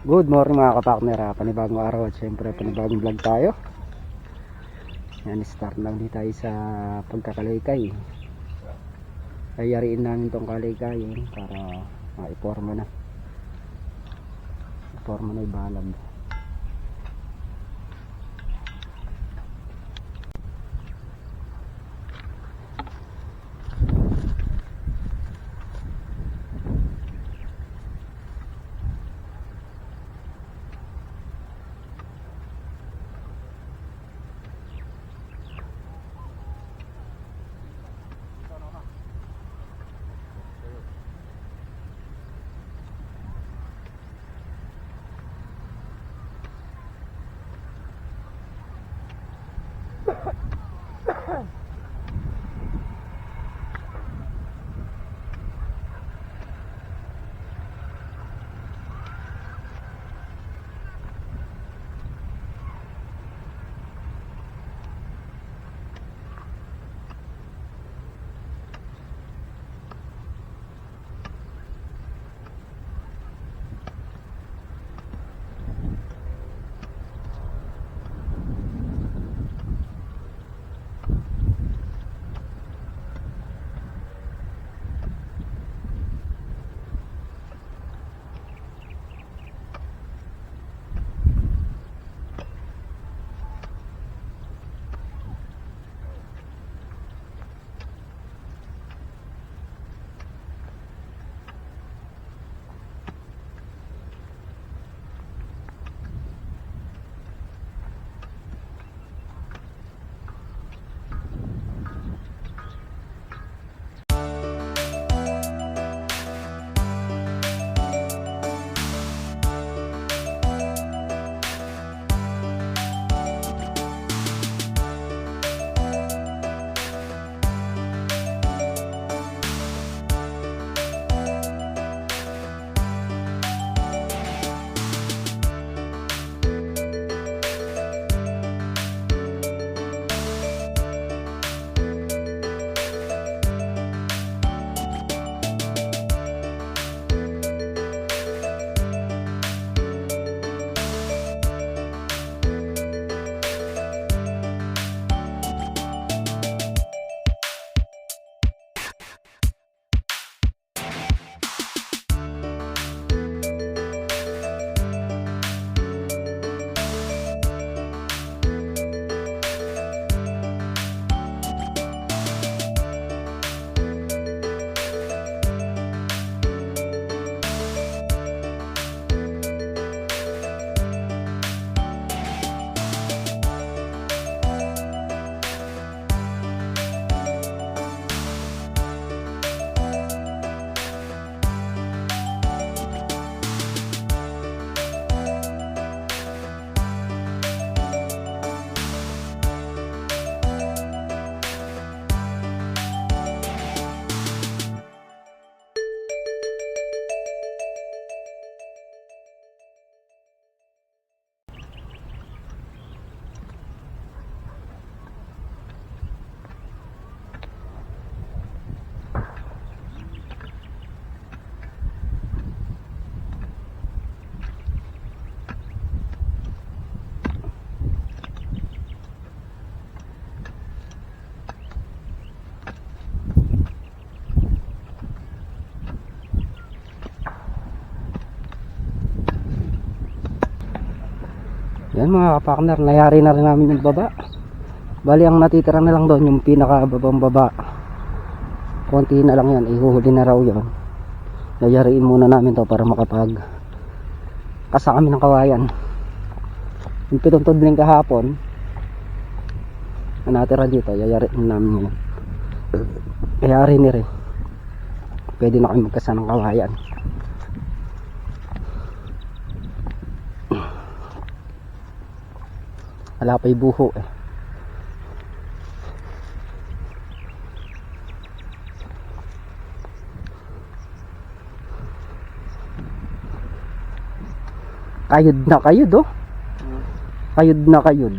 Good morning mga kapakner, panibagong araw at syempre panibagong vlog tayo. Yan, start lang din tayo sa pagkakalaykay. Ayariin namin tong kalaykayin para maiporma na. Iporma na ibalag. Yan mga kapakner, nayari na rin namin yung baba. Bali ang natitira na lang doon yung pinakababang baba. Konti na lang yan, ihuhuli na raw yun. Nayariin muna namin to para makapag kasa kami ng kawayan. Yung pituntod din kahapon na natira dito, yayariin namin yun. Yayari ni rin. Pwede na kami magkasa ng kawayan. Wala pa'y buho eh. Kayod na kayod oh. Kayod na kayod.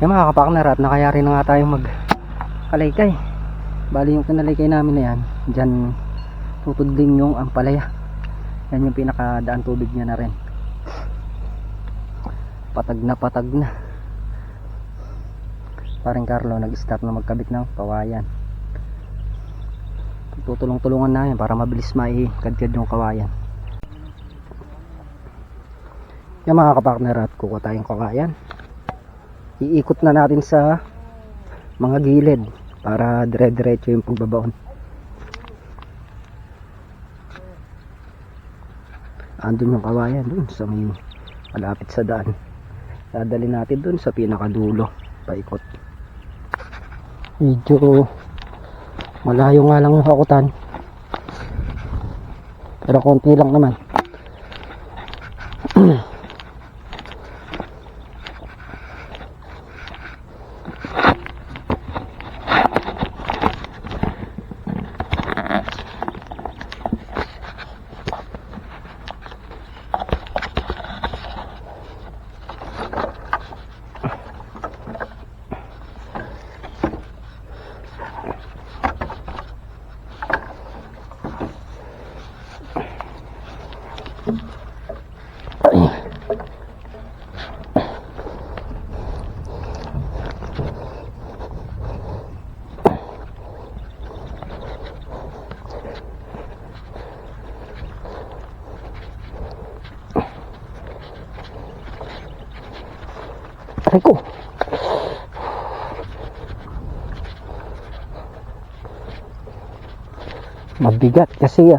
Yung mga kapakner, at nakayari na nga tayong magkalaykay. Bali yung kinalaykay namin na yan, dyan tutudling yung ampalaya. Yan yung pinakadaan tubig niya na rin. Patag na. Parang Carlo nag-start na magkabit ng kawayan. Tutulong-tulungan namin para mabilis maikadkad yung kawayan. Yung mga kapakner, at kukuha tayong kawayan. Iikot na natin sa mga gilid para dire-diretso yung pagbabaon. Andun yung kawayan dun sa may malapit sa daan. Dadalhin natin dun sa pinakadulo, paikot. Medyo malayo nga lang yung hakutan, pero konti lang naman. Aray ko. Mabigat kasi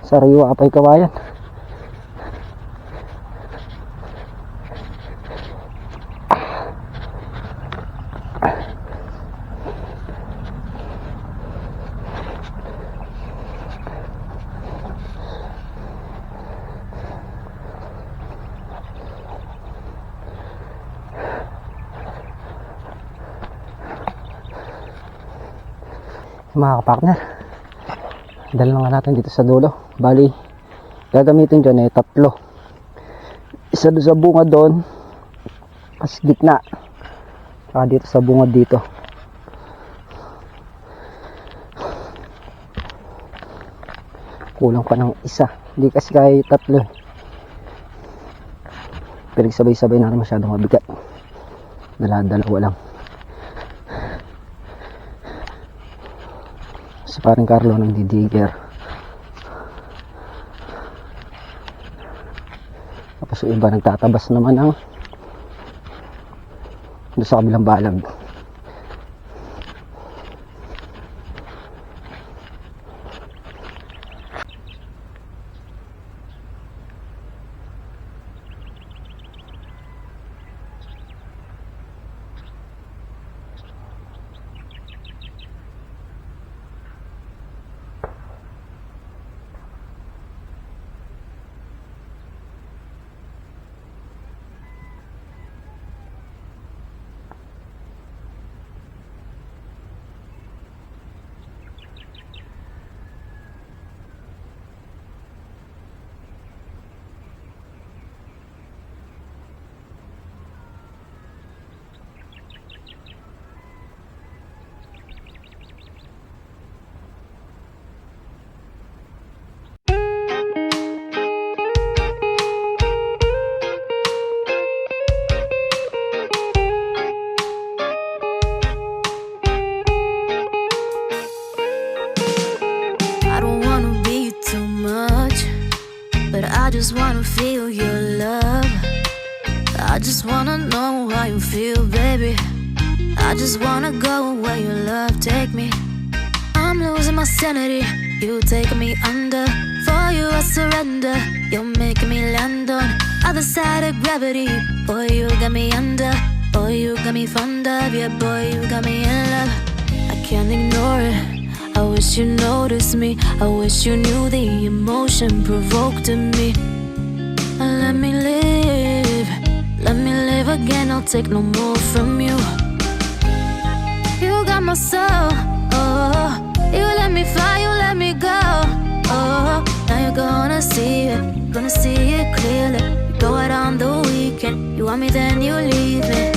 sariwa pa yung kawayan. Mga kapakner, dala nga natin dito sa dulo. Bali, gagamitin dyan tatlo. Isa doon sa bunga doon, as gitna, saka dito sa bunga dito. Kulang pa ng isa, hindi kasi kaya tatlo. Pero sabay-sabay natin masyadong mabigat. Dalawa lang. Si parang Carlo nang didigger. Tapos yung iba nagtatabas naman doon sa kabilang balag. just wanna feel your love. I just wanna know how you feel, baby. I just wanna go where your love take me. I'm losing my sanity, you taking me under. For you I surrender, you're making me land on other side of gravity. Boy, you got me under. Boy, you got me fond of. Yeah, boy, you got me in love. I can't ignore it. I wish you noticed me. I wish you knew the emotion provoked in me. Let me live. Let me live again. I'll take no more from you. You got my soul. Oh, you let me fly. You let me go. Oh, now you're gonna see it. Gonna see it clearly. You go out on the weekend. You want me, then you leave me.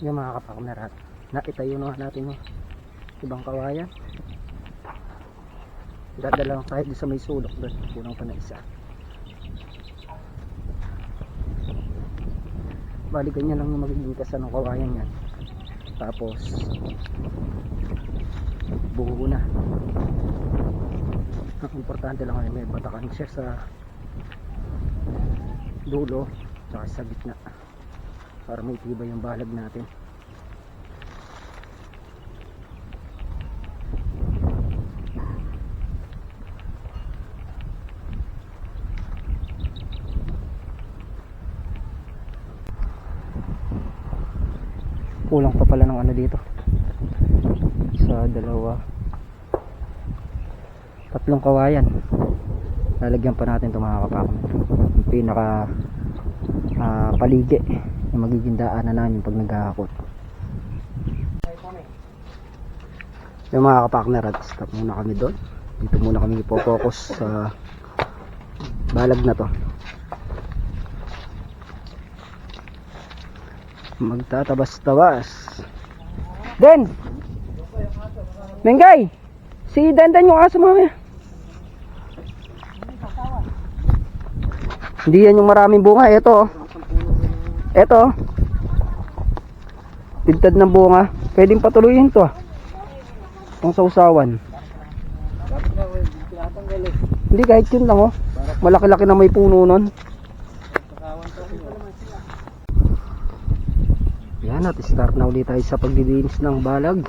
Yung mga kapakner at naitayo na natin yung ibang kawayan. Dadala lang tayo doon sa may sulok doon, kulang pa na isa. Bali ganyan lang yung magiging kasa ng kawayan yan. Tapos buo na. Ang importante lang ay may batakan siya sa dulo tsaka sa gitna para may tibay yung balag natin. Kulang pa pala ng ano dito sa dalawa, tatlong kawayan. Lalagyan pa natin itong mga kapakner, yung pinaka paligi yung magiging daanan namin pag naghahakot. Yung mga kapakner, at stop muna kami doon. Dito muna kami ipo-focus sa balag na to. Magtatabas-tabas. Den! Mengay! Si Dandan yung aso mamaya. Hindi yan yung maraming bunga. Ito. Ito. Tintad ng bunga. Pwedeng patuloyin to. Ang sausawan. Hindi, kahit yun lang oh. Malaki-laki na may puno nun. Yan, at start na ulit tayo sa pagdidinis ng balag.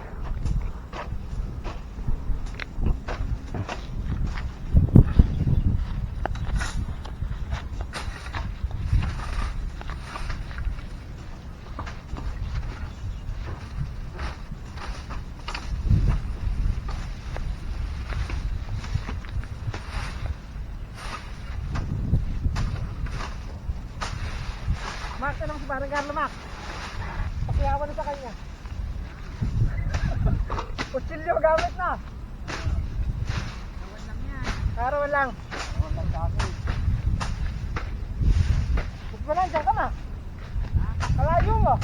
Max, anong si Parang Carlo, Max? Pakiyawan na sa kanya. Kutsilyo, gamit na. Karawan lang yan. Karawan lang. Karawan lang sa akin. Huwag mo lang, dyan ka na. Kalayo mo.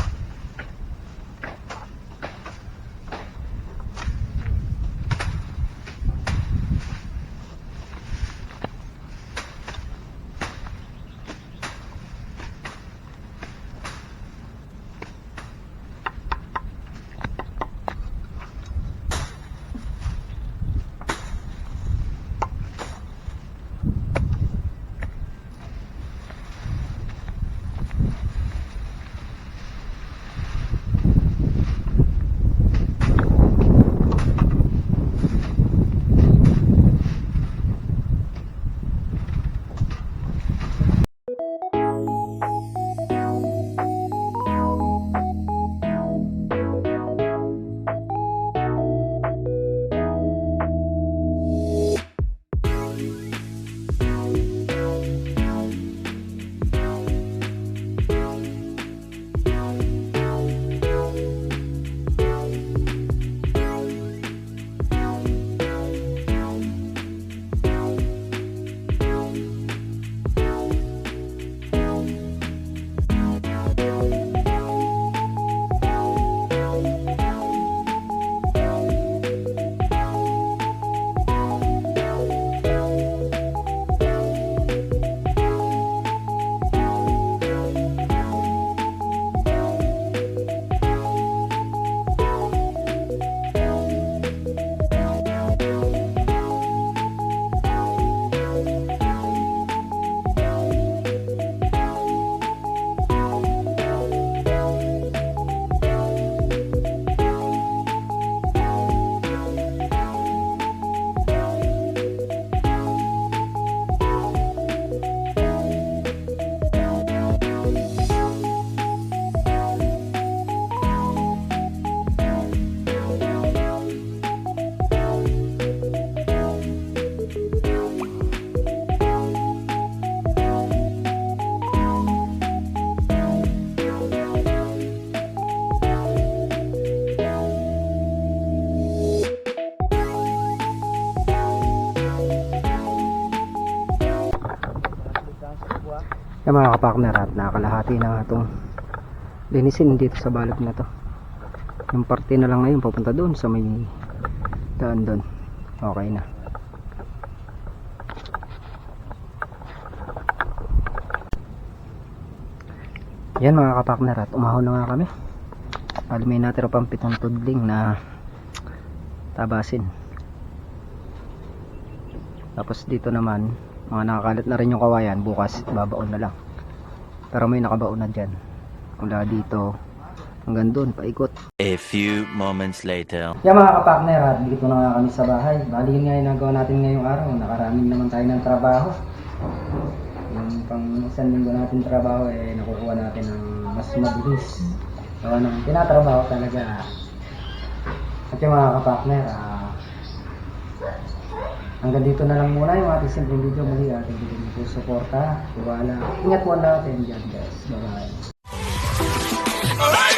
Yung mga kapakner, at nakakalahati na itong linisin dito sa balog na to. Yung parte na lang ngayon papunta doon sa may daan doon. Okay na. Yan mga kapakner, at umahon na nga kami. Bali may natira pang 7 tudling na tabasin. Tapos dito naman mga nakakalat na rin yung kawayan, bukas babaon na lang. Pero may nakabaon na dyan. Mula dito hanggang doon paikot. A few moments later. Yan mga kapakner, at dito na nga kami sa bahay. Bali yun nga yung nagawa natin ngayong araw. Nakaraming naman tayo ng trabaho. Yung pang isang linggo natin trabaho nakukuha natin ng mas mabilis. So tinatrabaho talaga. At yung mga kapakner, hanggang dito na lang muna yung ating simpleng video. Muli ating bigyan po suporta, tiwala. Ingat po natin dyan guys. Bye bye.